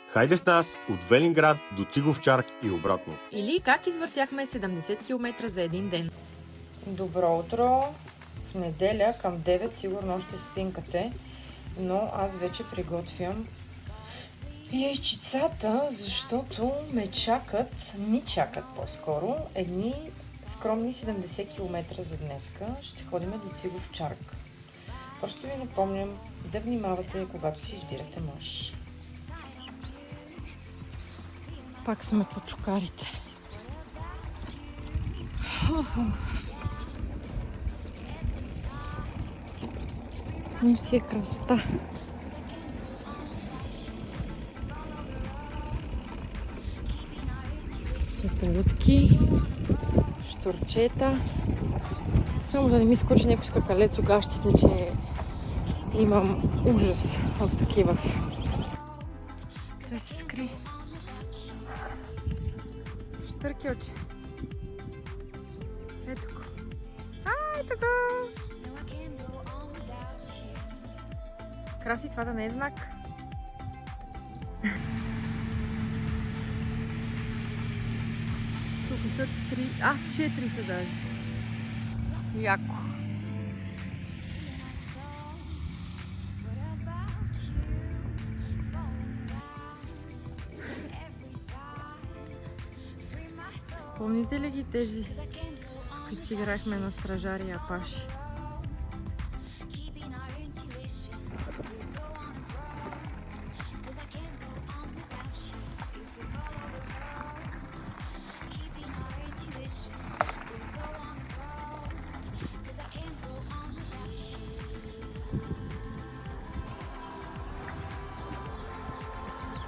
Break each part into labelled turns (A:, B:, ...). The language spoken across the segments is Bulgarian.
A: Хайде с нас от Велинград до Цигов чарк и обратно.
B: Или как извъртяхме 70 км за един ден.
C: Добро утро! В неделя към 9 сигурно още спинкате, но аз вече приготвям яйчицата, защото ни чакат по-скоро едни скромни 70 км за днеска. Ще ходим до Цигов чарк. Просто ви напомням да внимавате, когато си избирате мъж. Пак сме по чукарите. Но си е красота. Супелютки, штурчета. Само да не ми скочи някой скакалец огащите, че имам ужас от такива. Той се скри. Штърки очи. Ето го. Ето го! Краси, това да не е знак. Тук са 4 са даже. Яко. Помните ли ги тези, които си играхме на стражари и апаши?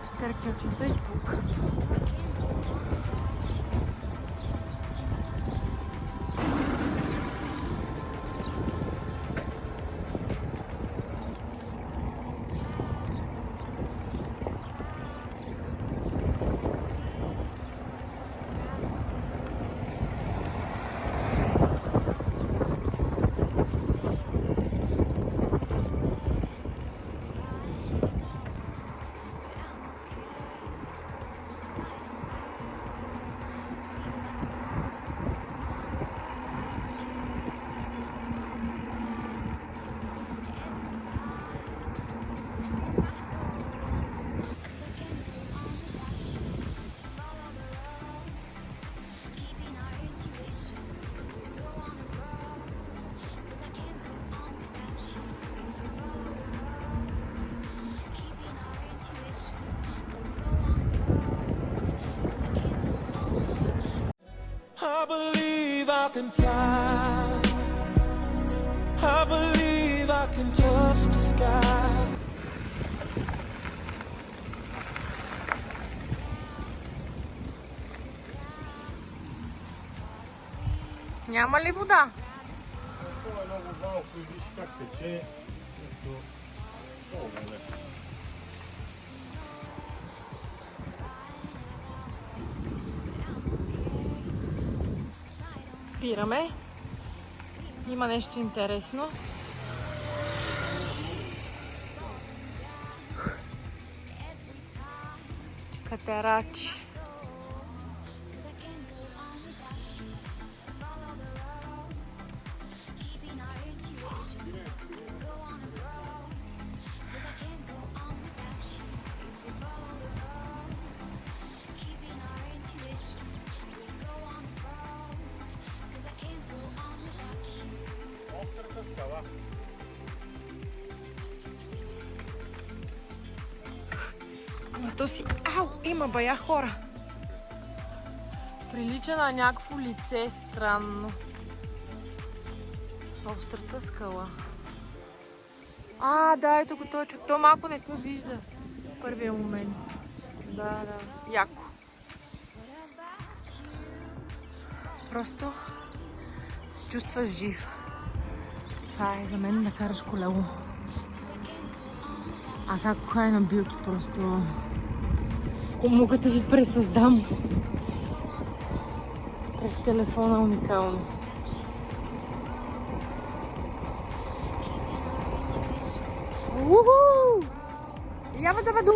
C: Штърки очите и тук.
D: I believe I can fly. I believe I can touch the sky.
C: Няма ли вода?
A: Това е много малко и виж как тече.
C: Спираме. Има нещо интересно. Катерачи. Ама то си... Има бая хора. Прилича на някакво лице странно. Острата скала. Да, ето го точно. То малко не се вижда в първия момент. Да. Яко. Просто се чувстваш жив. Това е за мен да караш колело. Как хай на билки просто... Ако мога да ви пресъздам през телефона уникално. Уху! Ява да баду!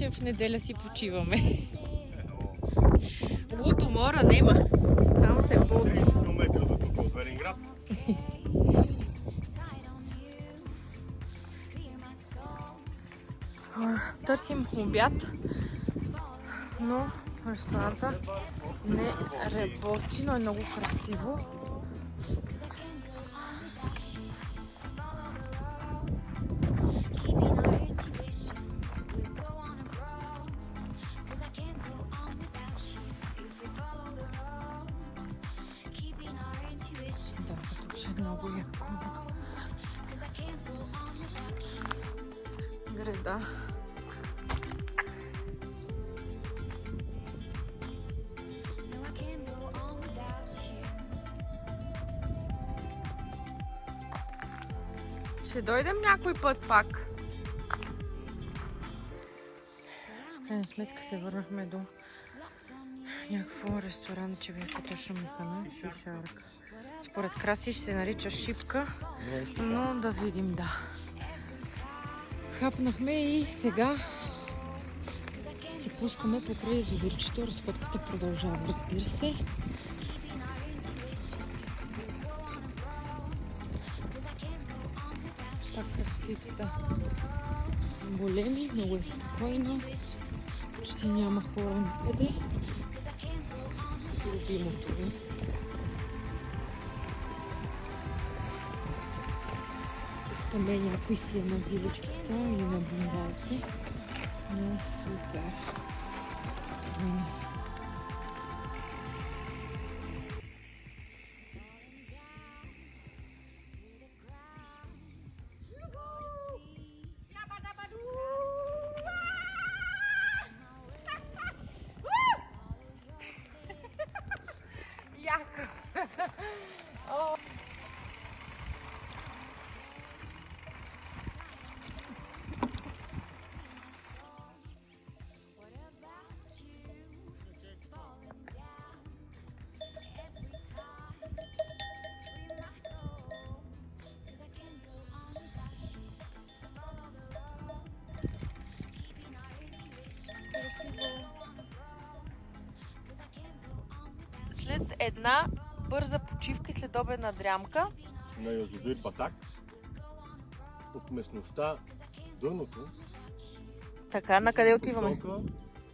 B: че в неделя си почиваме. Луд умора нема. Само се поти.
A: Километра до тук от Велинград.
B: Търсим обяд, но ресторанта не работи, но е много красиво. Да, тук ще е много яко. Града. Ще дойдем някой път пак. В крайна сметка се върнахме до някакво ресторанче, като точно му хана. Шишарка. Според Краси ще се нарича шипка, но да видим, да. Хапнахме и сега се пускаме покрай язовирчето. Разходката продължава, разбира се. Пак красотите са големи, много е спокойно. Почти няма хора никъде. Любимото ми. Тук там е някой си е на виличката или на бунгалци. Но супер. След една бърза почивка и следобедна дрямка
A: На язовир Батак. От местността Дъното.
B: така, на къде отиваме?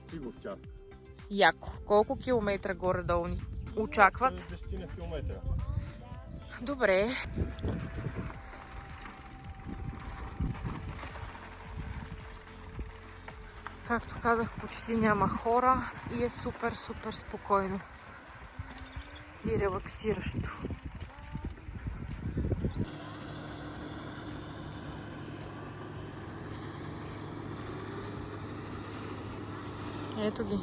A: Цигов чарк.
B: Яко. Колко километра горе-долу ни очакват?
A: 10 километра.
B: Добре. Както казах, почти няма хора и е супер, супер спокойно и релаксиращо. Ето ги.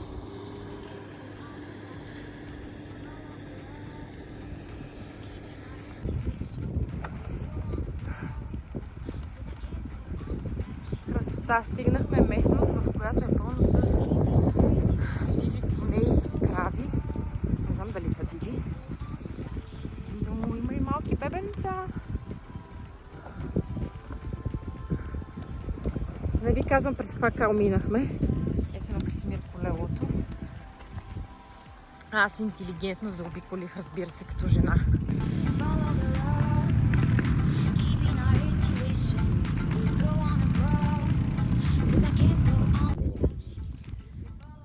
B: Красота. Стигнахме местност, в която е пълно с диви коне и крави. Не знам дали са диви. Но има и малки бебенца. Не ви казвам през каква кал минахме. Ето на Красимир колелото. Аз интелигентно заобиколих, разбира се, като жена.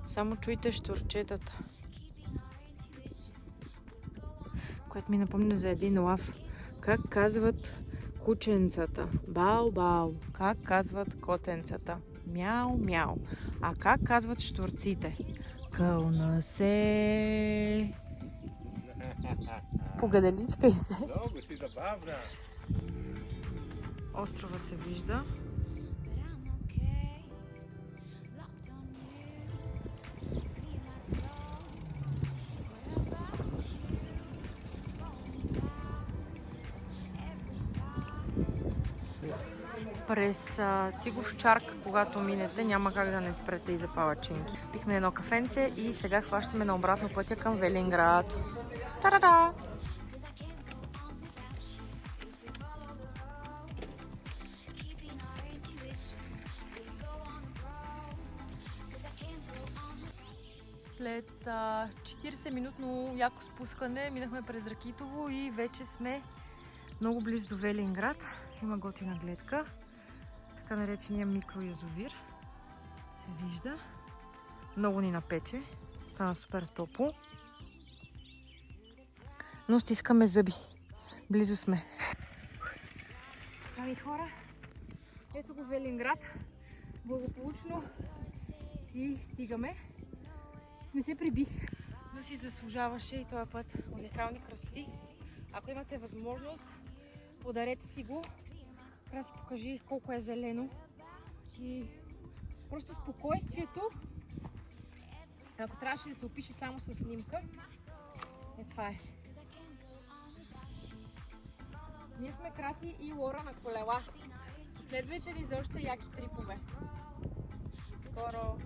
B: Само чуйте щурчетата. Което ми напомня за един лав. Как казват кученцата? Бау-бау. Как казват котенцата? Мяу-мяу. А как казват щурците? Кълна се. Погаделичкай се.
A: Много си забавна.
B: Острова се вижда. През Цигов чарк, когато минете, няма как да не спрете и за палачинки. Пихме едно кафенце и сега хващаме на обратно пътя към Велинград. Та-да-да! След 40-минутно яко спускане минахме през Ракитово и вече сме много близо до Велинград. Има готина гледка, така наречения микроязовир. Се вижда. Много ни напече. Стана супер топло. Но стискаме зъби. Близо сме. Ами хора, ето го Велинград. Благополучно си стигаме. Не се прибих, но си заслужаваше и този път уникални красоти. Ако имате възможност, подарете си го. Трябва да си покажи колко е зелено. И просто спокойствието. Ако трябваше да се опише само с снимка, това е. Ние сме Краси и Лора на колела. Последвайте ни за още яки трипове. Скоро!